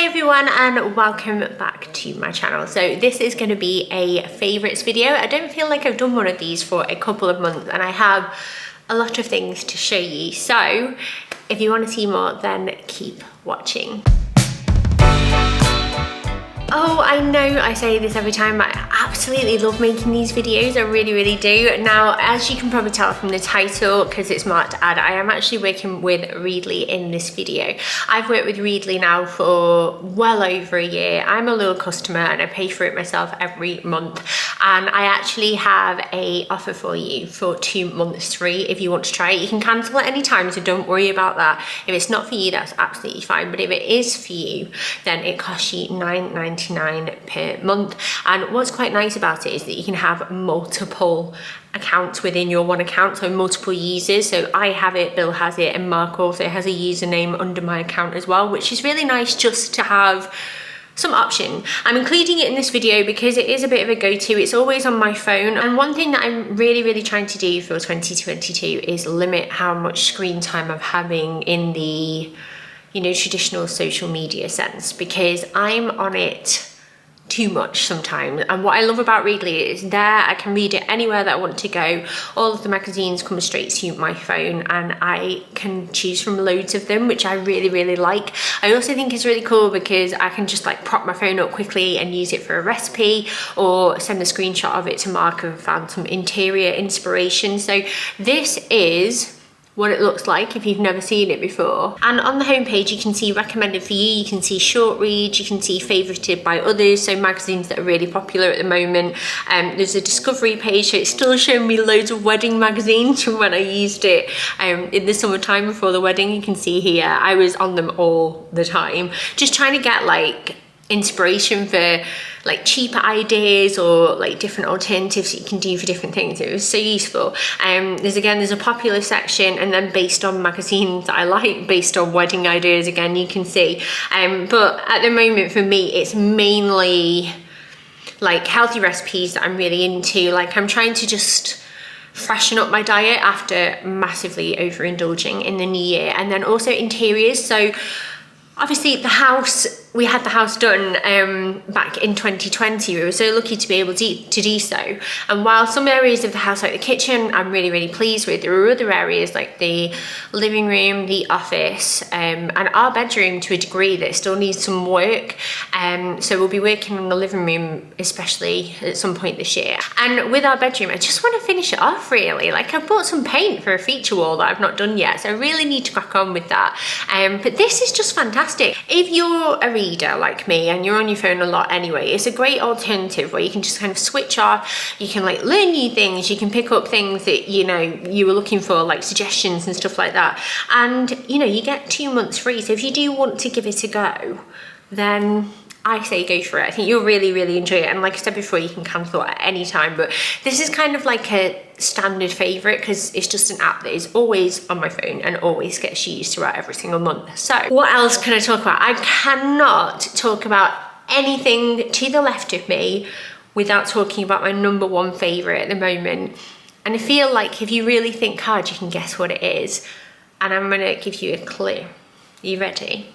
everyone and welcome back to my channel. So this is going to be a favourites video. I don't feel like I've done one of these for a couple of months and I have a lot of things to show you. So if you want to see more, then keep watching. Oh, I know I say this every time, but I absolutely love making these videos. I really do. Now, as you can probably tell from the title, because it's marked ad, I am actually working with Readly in this video. I've worked with Readly now for well over a year. I'm a loyal customer and I pay for it myself every month. And I actually have a offer for you for 2 months free if you want to try it. You can cancel at any time, so don't worry about that. If it's not for you, that's absolutely fine. But if it is for you, then it costs you $9.99 per month. And what's quite nice about it is that you can have multiple accounts within your one account, so multiple users. So I have it, Bill has it, and Mark also has a username under my account as well, which is really nice just to have some option. I'm including it in this video because it is a bit of a go-to. It's always on my phone, and one thing that I'm really trying to do for 2022 is limit how much screen time I'm having in the traditional social media sense, because I'm on it too much sometimes. And what I love about Readly is there I can read it anywhere that I want to go. All of the magazines come straight to my phone and I can choose from loads of them, which I really like. I also think it's really cool because I can just like prop my phone up quickly and use it for a recipe, or send a screenshot of it to Mark and found some interior inspiration. So this is what it looks like if you've never seen it before. And on the homepage you can see recommended for you, you can see short reads, you can see favorited by others, so magazines that are really popular at the moment. There's a discovery page, so it's still showing me loads of wedding magazines from when I used it in the summertime before the wedding. You can see here I was on them all the time, just trying to get like inspiration for like cheaper ideas or like different alternatives that you can do for different things. It was so useful. There's a popular section, and then based on magazines that I like, based on wedding ideas, again you can see. But at the moment for me it's mainly like healthy recipes that I'm really into. Like I'm trying to just freshen up my diet after massively overindulging in the new year. And then also interiors. So obviously we had the house done back in 2020. We were so lucky to be able to do so. And while some areas of the house, like the kitchen, I'm really pleased with, there are other areas like the living room, the office, and our bedroom to a degree that still needs some work. So we'll be working on the living room, especially at some point this year. And with our bedroom, I just want to finish it off really. Like I bought some paint for a feature wall that I've not done yet, so I really need to crack on with that. But this is just fantastic. If you're a reader like me and you're on your phone a lot anyway, it's a great alternative where you can just kind of switch off. You can like learn new things, you can pick up things that you were looking for, like suggestions and stuff like that, and you get 2 months free. So if you do want to give it a go, then I say go for it. I think you'll really enjoy it. And like I said before, you can cancel at any time, but this is kind of like a standard favorite because it's just an app that is always on my phone and always gets used throughout every single month. So what else can I talk about? I cannot talk about anything to the left of me without talking about my #1 favorite at the moment. And I feel like if you really think hard, you can guess what it is. And I'm gonna give you a clue. Are you ready?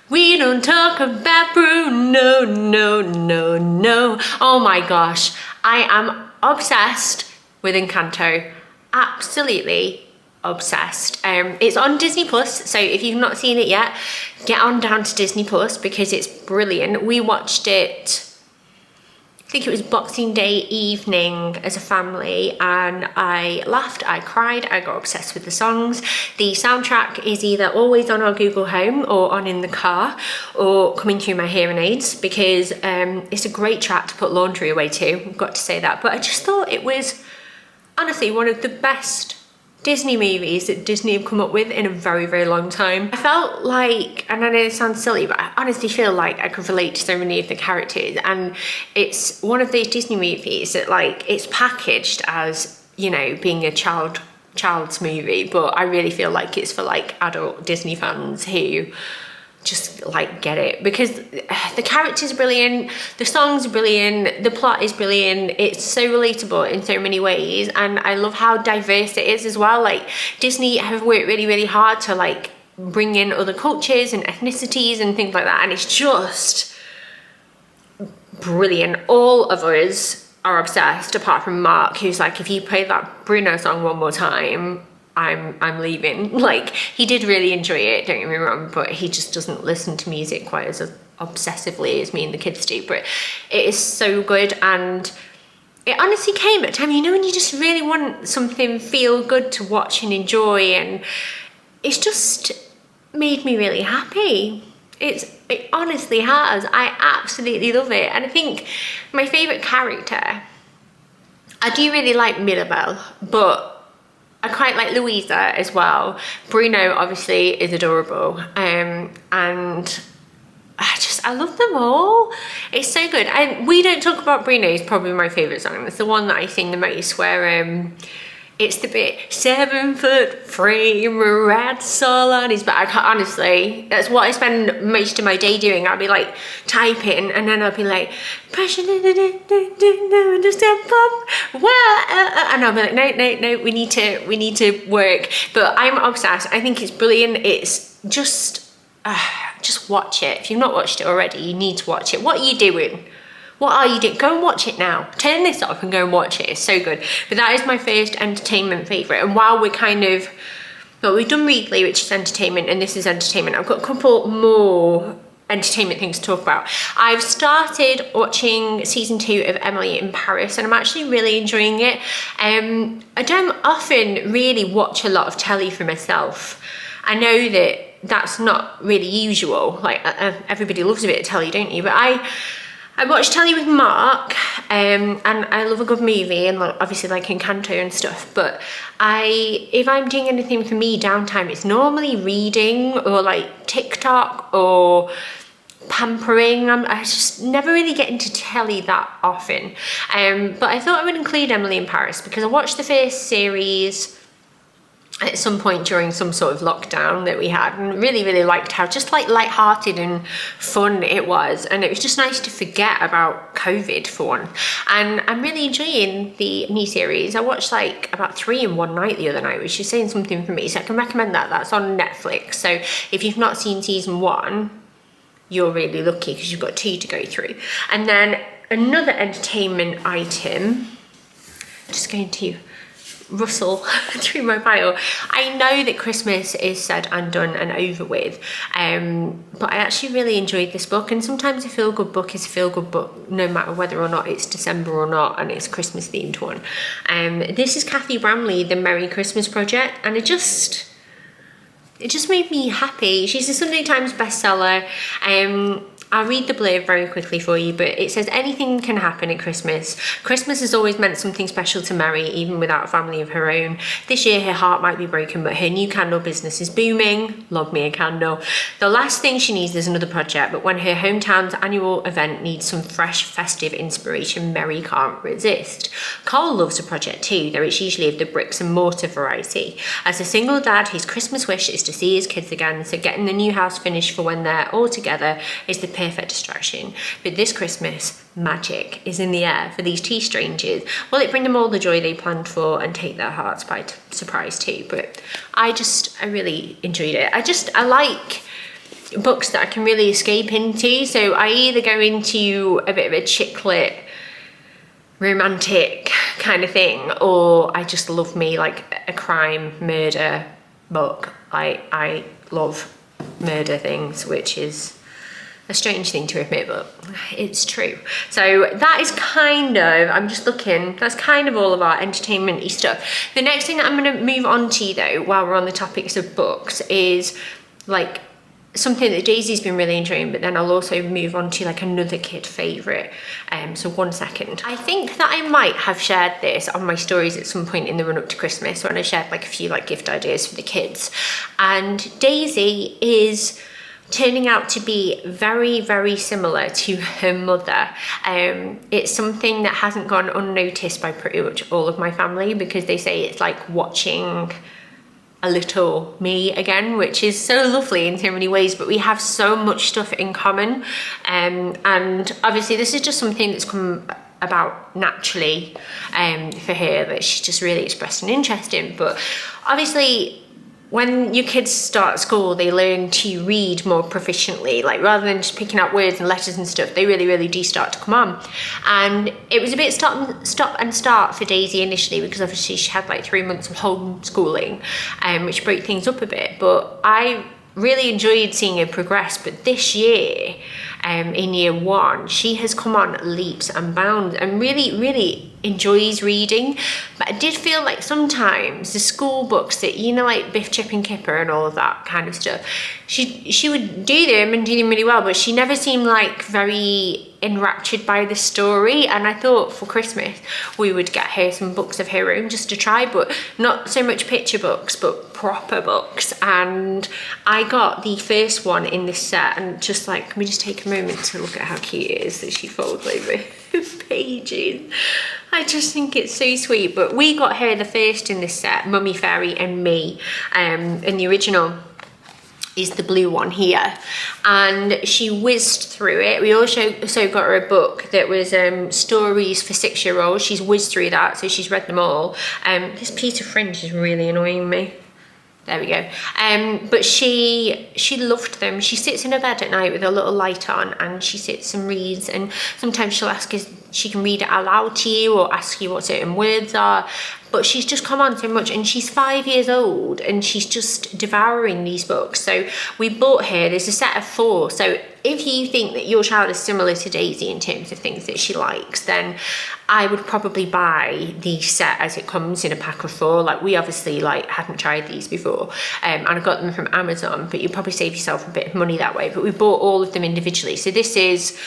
We don't talk about Bruno, no. Oh my gosh, I am obsessed with Encanto, absolutely obsessed. It's on Disney Plus, so if you've not seen it yet, get on down to Disney Plus because it's brilliant. We watched it, I think it was Boxing Day evening as a family, and I laughed, I cried, I got obsessed with the songs. The soundtrack is either always on our Google Home or on in the car or coming through my hearing aids, because it's a great track to put laundry away to, I've got to say that. But I just thought it was honestly one of the best Disney movies that Disney have come up with in a very long time. I felt like, and I know it sounds silly, but I honestly feel like I could relate to so many of the characters, and it's one of those Disney movies that like it's packaged as being a child's movie, but I really feel like it's for like adult Disney fans who just like get it, because the characters are brilliant, the songs are brilliant, the plot is brilliant, it's so relatable in so many ways, and I love how diverse it is as well. Like Disney have worked really hard to like bring in other cultures and ethnicities and things like that, and it's just brilliant. All of us are obsessed, apart from Mark, who's like, if you play that Bruno song one more time, I'm leaving. Like, he did really enjoy it, don't get me wrong, but he just doesn't listen to music quite as obsessively as me and the kids do. But it is so good, and it honestly came at a time, you know, when you just really want something feel good to watch and enjoy, and it's just made me really happy. It honestly has. I absolutely love it. And I think my favourite character, I do really like Mirabel, but I quite like Louisa as well. Bruno obviously is adorable, and I love them all. It's so good. And We Don't Talk About Bruno is probably my favourite song. It's the one that I sing the most, where it's the bit 7 foot frame, rats all on his back. Honestly, that's what I spend most of my day doing. I'll be like typing, and then I'll be like, pressure, and I'll be like, no, we need to work. But I'm obsessed. I think it's brilliant. It's just watch it. If you've not watched it already, you need to watch it. What are you doing? What are you doing? Go and watch it now. Turn this off and go and watch it. It's so good. But that is my first entertainment favourite. And while we're we've done Readly, which is entertainment, and this is entertainment, I've got a couple more entertainment things to talk about. I've started watching season 2 of Emily in Paris, and I'm actually really enjoying it. I don't often really watch a lot of telly for myself. I know that that's not really usual. Like, everybody loves a bit of telly, don't you? But I watch telly with Mark, and I love a good movie, and obviously like Encanto and stuff, but if I'm doing anything for me downtime, it's normally reading or like TikTok or pampering. I just never really get into telly that often, but I thought I would include Emily in Paris because I watched the first series at some point during some sort of lockdown that we had, and really liked how just like light-hearted and fun it was, and it was just nice to forget about COVID for one. And I'm really enjoying the new series. I watched like about 3 in one night the other night, which is saying something for me, so I can recommend that. That's on Netflix, so if you've not seen season 1, you're really lucky because you've got 2 to go through. And then another entertainment item, just going to rustle through my pile. I know that Christmas is said and done and over with, but I actually really enjoyed this book, and sometimes a feel-good book is a feel-good book no matter whether or not it's December or not, and it's a Christmas themed one. This is Cathy Bramley, The Merry Christmas Project, and it just made me happy. She's a Sunday Times bestseller. I'll read the blurb very quickly for you, but it says, anything can happen at Christmas. Christmas has always meant something special to Mary, even without a family of her own. This year her heart might be broken, but her new candle business is booming. Love me a candle. The last thing she needs is another project, but when her hometown's annual event needs some fresh, festive inspiration, Mary can't resist. Cole loves a project too, though it's usually of the bricks and mortar variety. As a single dad, his Christmas wish is to see his kids again, so getting the new house finished for when they're all together is the perfect distraction. But this Christmas, magic is in the air for these 2 strangers. Will it bring them all the joy they planned for and take their hearts by surprise too? But I really enjoyed it. I like books that I can really escape into, so I either go into a bit of a chick lit romantic kind of thing, or I just love me like a crime murder book. I love murder things, which is a strange thing to admit, but it's true. So that is kind of, I'm just looking, that's kind of all of our entertainment-y stuff. The next thing that I'm going to move on to though, while we're on the topics of books, is like something that Daisy's been really enjoying, but then I'll also move on to like another kid favourite. So 1 second. I think that I might have shared this on my stories at some point in the run up to Christmas, when I shared like a few like gift ideas for the kids. And Daisy is turning out to be very similar to her mother. It's something that hasn't gone unnoticed by pretty much all of my family, because they say it's like watching a little me again, which is so lovely in so many ways, but we have so much stuff in common. And obviously this is just something that's come about naturally for her, that she's just really expressed an interest in. But obviously when your kids start school, they learn to read more proficiently, like rather than just picking out words and letters and stuff, they really do start to come on. And it was a bit stop and start for Daisy initially, because obviously she had like 3 months of homeschooling, which broke things up a bit, but I really enjoyed seeing her progress. But this year, in year 1, she has come on leaps and bounds and really enjoys reading. But I did feel like sometimes the school books that, you know, like Biff, Chip and Kipper and all of that kind of stuff, she would do them and do them really well, but she never seemed like very enraptured by the story. And I thought for Christmas we would get her some books of her own just to try, but not so much picture books but proper books. And I got the first one in this set, and just like, can we just take a moment to look at how cute it is that she folds over pages. I just think it's so sweet. But we got her the first in this set, Mummy Fairy and Me, and the original is the blue one here, and she whizzed through it. We also got her a book that was stories for 6-year-olds. She's whizzed through that, so she's read them all. This piece of fringe is really annoying me. There we go. But she loved them. She sits in her bed at night with a little light on, and she sits and reads, and sometimes she'll ask us, she can read it aloud to you or ask you what certain words are. But she's just come on so much, and she's 5 years old and she's just devouring these books. So we bought her, there's a set of 4. So if you think that your child is similar to Daisy in terms of things that she likes, then I would probably buy the set as it comes in a pack of 4. Like, we obviously like hadn't tried these before, and I got them from Amazon, but you probably save yourself a bit of money that way. But we bought all of them individually. So this is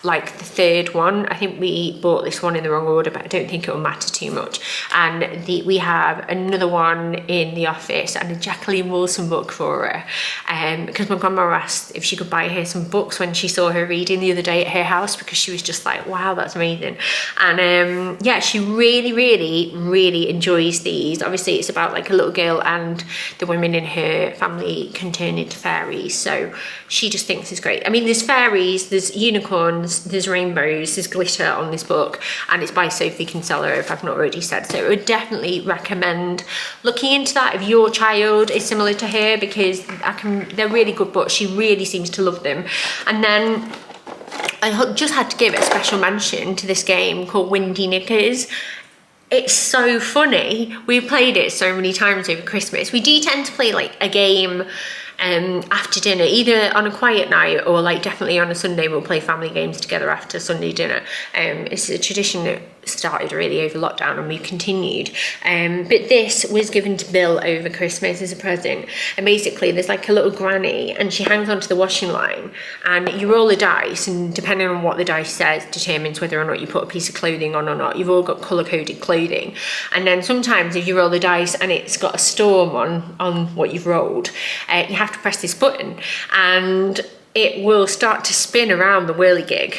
like the 3rd one. I think we bought this one in the wrong order, but I don't think it will matter too much. And we have another one in the office, and a Jacqueline Wilson book for her, because my grandma asked if she could buy her some books when she saw her reading the other day at her house, because she was just like, wow, that's amazing. And yeah, she really enjoys these. Obviously it's about like a little girl and the women in her family can turn into fairies, so she just thinks it's great. I mean, there's fairies, there's unicorns, there's rainbows, there's glitter on this book, and it's by Sophie Kinsella, if I've not already said so. I would definitely recommend looking into that if your child is similar to her, because they're really good books. She really seems to love them. And then I just had to give a special mention to this game called Windy Knickers. It's so funny. We've played it so many times over Christmas. We do tend to play like a game after dinner, either on a quiet night or like definitely on a Sunday. We'll play family games together after Sunday dinner. It's a tradition that started really over lockdown, and we've continued. But this was given to Bill over Christmas as a present, and basically there's like a little granny, and she hangs onto the washing line, and you roll a dice, and depending on what the dice says determines whether or not you put a piece of clothing on or not. You've all got colour-coded clothing, and then sometimes if you roll the dice and it's got a storm on what you've rolled, you have to press this button, and it will start to spin around the whirligig.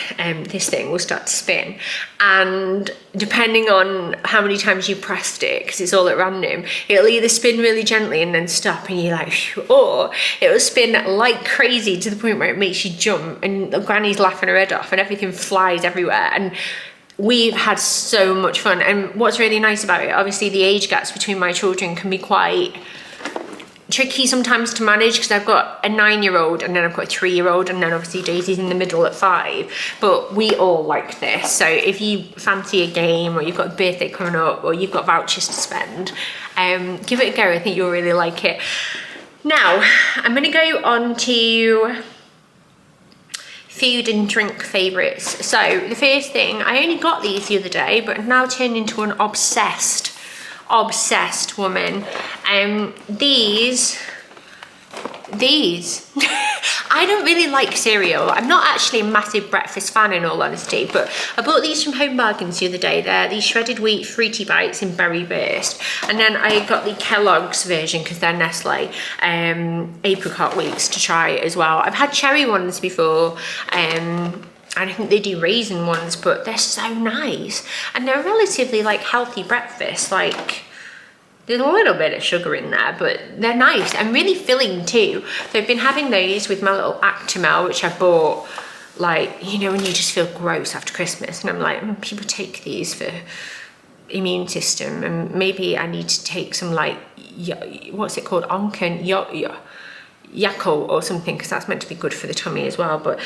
This thing will start to spin, and depending on how many times you pressed it, because it's all at random, it'll either spin really gently and then stop and you're like, phew, or it'll spin like crazy to the point where it makes you jump, and the granny's laughing her head off and everything flies everywhere. And we've had so much fun. And what's really nice about it, obviously the age gaps between my children can be quite tricky sometimes to manage, because I've got a 9-year-old and then I've got a 3-year-old, and then obviously Daisy's in the middle at 5. But we all like this. So if you fancy a game, or you've got a birthday coming up, or you've got vouchers to spend, give it a go. I think you'll really like it. Now I'm going to go on to food and drink favourites. So the first thing, I only got these the other day, but I've now turned into an obsessed woman. These I don't really like cereal. I'm not actually a massive breakfast fan, in all honesty, but I bought these from Home Bargains the other day. They're these shredded wheat fruity bites in berry burst, and then I got the Kellogg's version because they're Nestle apricot wheats to try as well. I've had cherry ones before, and I think they do raisin ones, but they're so nice, and they're relatively like healthy breakfast. Like, there's a little bit of sugar in there, but they're nice and really filling too. So I've been having those with my little Actimel, which I bought, like, you know, when you just feel gross after Christmas, and I'm like, people take these for immune system, and maybe I need to take some like, what's it called, Onken, Yakult or something, because that's meant to be good for the tummy as well. But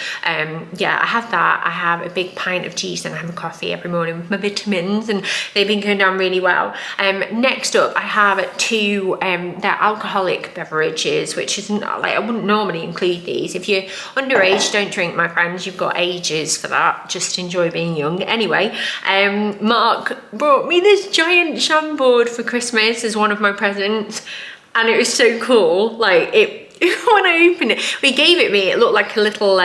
yeah, I have that. I have a big pint of juice and I have a coffee every morning with my vitamins, and they've been going down really well. Next up, I have two they're alcoholic beverages, which isn't like, I wouldn't normally include these. If you're underage, don't drink, my friends. You've got ages for that. Just enjoy being young. Anyway, Mark brought me this giant shamboard for Christmas as one of my presents, and it was so cool. Like, when I opened it, he gave it me, it looked like a little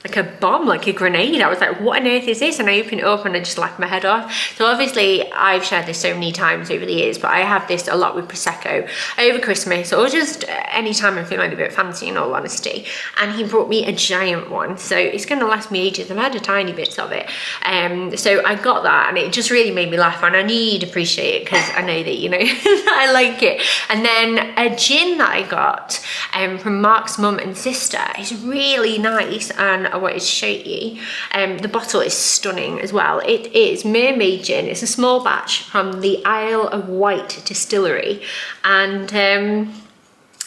like a bomb, like a grenade. I was like, what on earth is this? And I opened it up and I just laughed my head off. So obviously I've shared this so many times over the years, but I have this a lot with Prosecco over Christmas, or just any time I'm feeling a bit fancy, in all honesty. And he brought me a giant one, so it's going to last me ages. I've had a tiny bit of it, so I got that, and it just really made me laugh, and I knew you'd appreciate it because I know that, you know, I like it. And then a gin that I got from Mark's mum and sister is really nice, and I wanted to show you. The bottle is stunning as well. It is Mermaid Gin. It's a small batch from the Isle of Wight distillery, and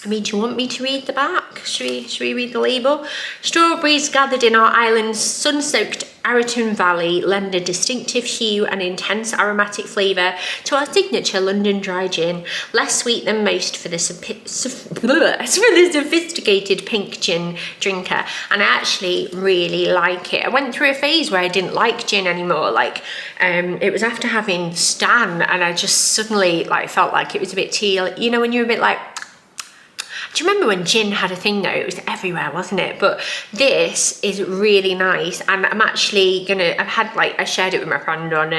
I mean, do you want me to read the back? Should we read the label? Strawberries gathered in our island's sun-soaked Ayrton Valley lend a distinctive hue and intense aromatic flavour to our signature London dry gin. Less sweet than most for the sophisticated pink gin drinker. And I actually really like it. I went through a phase where I didn't like gin anymore. Like, it was after having Stan, and I just suddenly like felt like it was a bit too, you know, when you're a bit like, do you remember when gin had a thing though? It was everywhere, wasn't it? But this is really nice, and I'm actually gonna, I shared it with my friend on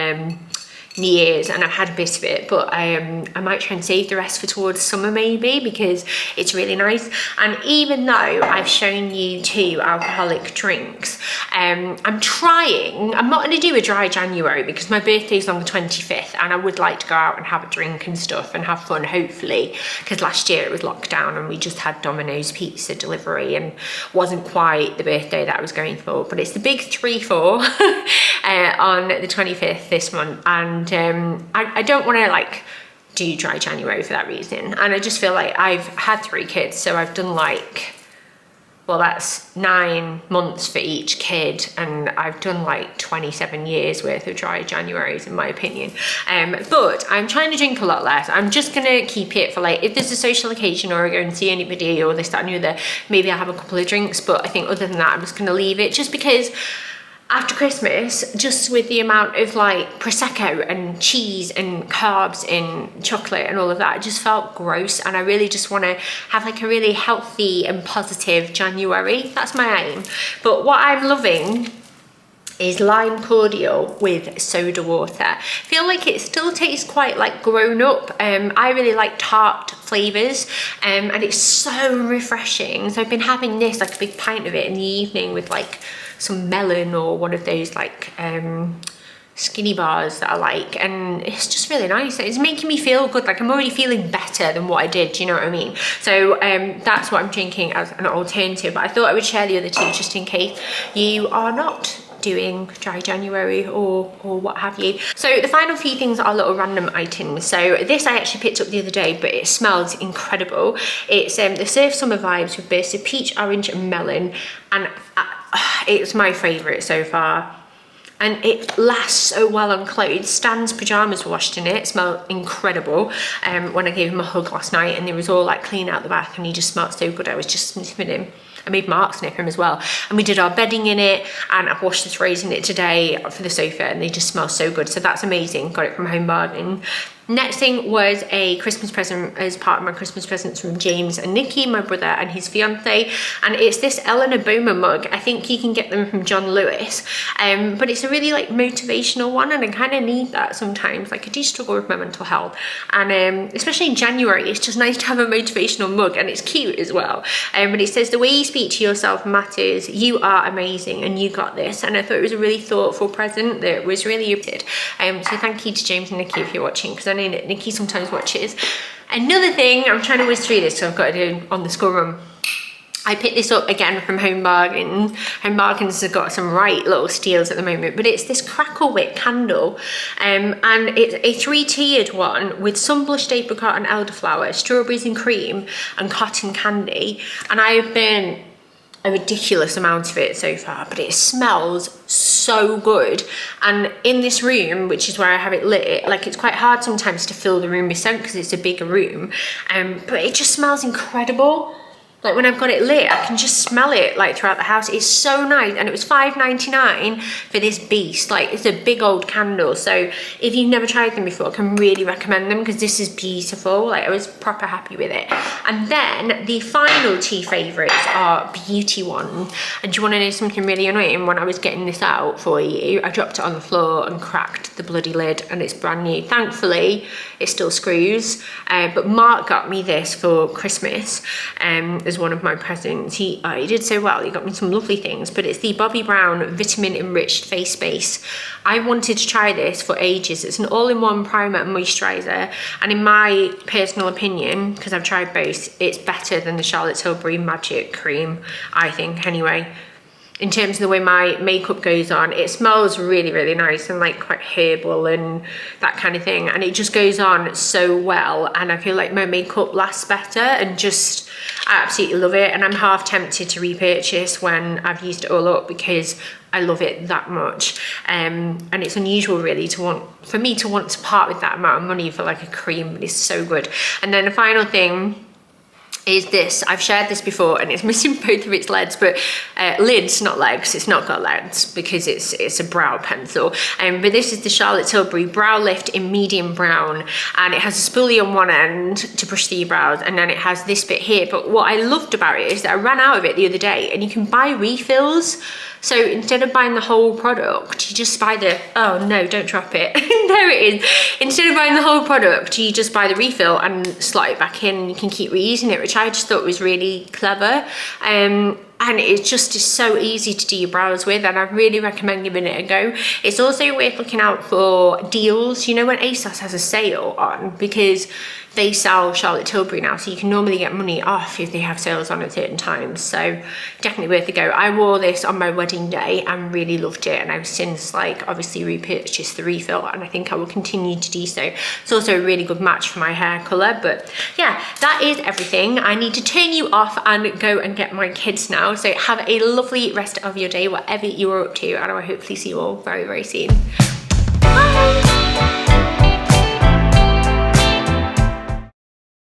New Year's, and I've had a bit of it, but I might try and save the rest for towards summer maybe, because it's really nice. And even though I've shown you 2 alcoholic drinks, I'm not going to do a dry January because my birthday's on the 25th, and I would like to go out and have a drink and stuff and have fun, hopefully, because last year it was lockdown and we just had Domino's pizza delivery and wasn't quite the birthday that I was going for. But it's the big 3-4 on the 25th this month, and I don't want to like do dry January for that reason. And I just feel like I've had 3 kids, so I've done like, well, that's 9 months for each kid, and I've done like 27 years worth of dry Januaries in my opinion. But I'm trying to drink a lot less. I'm just gonna keep it for like, if there's a social occasion or I go and see anybody or this, that and the other, maybe I have a couple of drinks, but I think other than that I'm just gonna leave it, just because after Christmas, just with the amount of like Prosecco and cheese and carbs and chocolate and all of that, it just felt gross, and I really just want to have like a really healthy and positive January. That's my aim. But what I'm loving is lime cordial with soda water. I feel like it still tastes quite like grown up. I really like tart flavours, and it's so refreshing. So I've been having this, like a big pint of it in the evening with like some melon or one of those like skinny bars that I like, and it's just really nice. It's making me feel good. Like, I'm already feeling better than what I did, do you know what I mean? So that's what I'm drinking as an alternative, but I thought I would share the other 2 just in case you are not doing dry January or what have you. So the final few things are little random items. So this I actually picked up the other day, but it smells incredible. It's the Surf Summer Vibes with bursts of peach, orange and melon, and it's my favourite so far. And it lasts so well on clothes. Stan's pyjamas were washed in it. It smelled incredible when I gave him a hug last night, and he was all like clean out the back, and he just smelled so good. I was just sniffing him. I made Mark sniff him as well. And we did our bedding in it, and I've washed the throws in it today for the sofa, and they just smell so good. So that's amazing. Got it from Home Bargain. Next thing was a Christmas present as part of my Christmas presents from James and Nikki, my brother and his fiance, and it's this Eleanor Boma mug. I think you can get them from John Lewis, but it's a really like motivational one, and I kind of need that sometimes. Like, I do struggle with my mental health, and especially in January, it's just nice to have a motivational mug, and it's cute as well. But it says, the way you speak to yourself matters, you are amazing and you got this. And I thought it was a really thoughtful present that was really good. So thank you to James and Nikki if you're watching, because I know that Nikki sometimes watches. Another thing, I'm trying to whiz through this, so I've got to do on the school run. I picked this up again from Home Bargains. Home Bargains has got some right little steals at the moment, but it's this crackle wick candle, and it's a 3-tiered one with sun blushed apricot and elderflower, strawberries and cream, and cotton candy. And I have burnt a ridiculous amount of it so far, but it smells so good. And in this room, which is where I have it lit, like, it's quite hard sometimes to fill the room with scent because it's a bigger room, but it just smells incredible. Like, when I've got it lit, I can just smell it like throughout the house. It's so nice. And it was $5.99 for this beast. Like, it's a big old candle. So if you've never tried them before, I can really recommend them because this is beautiful. Like, I was proper happy with it. And then the final two favourites are beauty ones. And do you want to know something really annoying? When I was getting this out for you, I dropped it on the floor and cracked the bloody lid, and it's brand new. Thankfully, it still screws. But Mark got me this for Christmas. As one of my presents. He did so well. He got me some lovely things, but it's the Bobbi Brown vitamin enriched face base. I wanted to try this for ages. It's an all-in-one primer and moisturizer, and in my personal opinion, because I've tried both, it's better than the Charlotte Tilbury Magic Cream, I think, anyway. In terms of the way my makeup goes on, it smells really, really nice and like quite herbal and that kind of thing. And it just goes on so well. And I feel like my makeup lasts better, and just, I absolutely love it. And I'm half tempted to repurchase when I've used it all up because I love it that much. And it's unusual really for me to want to part with that amount of money for like a cream. It's so good. And then the final thing is this. I've shared this before and it's missing both of its lids, but lids, not legs. It's not got legs because it's a brow pencil. But this is the Charlotte Tilbury Brow Lift in medium brown, and it has a spoolie on one end to brush through your brows, and then it has this bit here. But what I loved about it is that I ran out of it the other day, and you can buy refills. So instead of buying the whole product, you just buy the, oh no, don't drop it. There it is. Instead of buying the whole product, you just buy the refill and slot it back in, and you can keep reusing it, which I just thought was really clever. And it just is so easy to do your brows with, and I really recommend giving it a go. It's also worth looking out for deals, you know, when ASOS has a sale on, because they sell Charlotte Tilbury now, so you can normally get money off if they have sales on at certain times. So definitely worth a go. I wore this on my wedding day and really loved it, and I've since like obviously repurchased the refill, and I think I will continue to do so. It's also a really good match for my hair colour. But yeah, that is everything. I need to turn you off and go and get my kids now. So have a lovely rest of your day, whatever you're up to, and I will hopefully see you all very, very soon.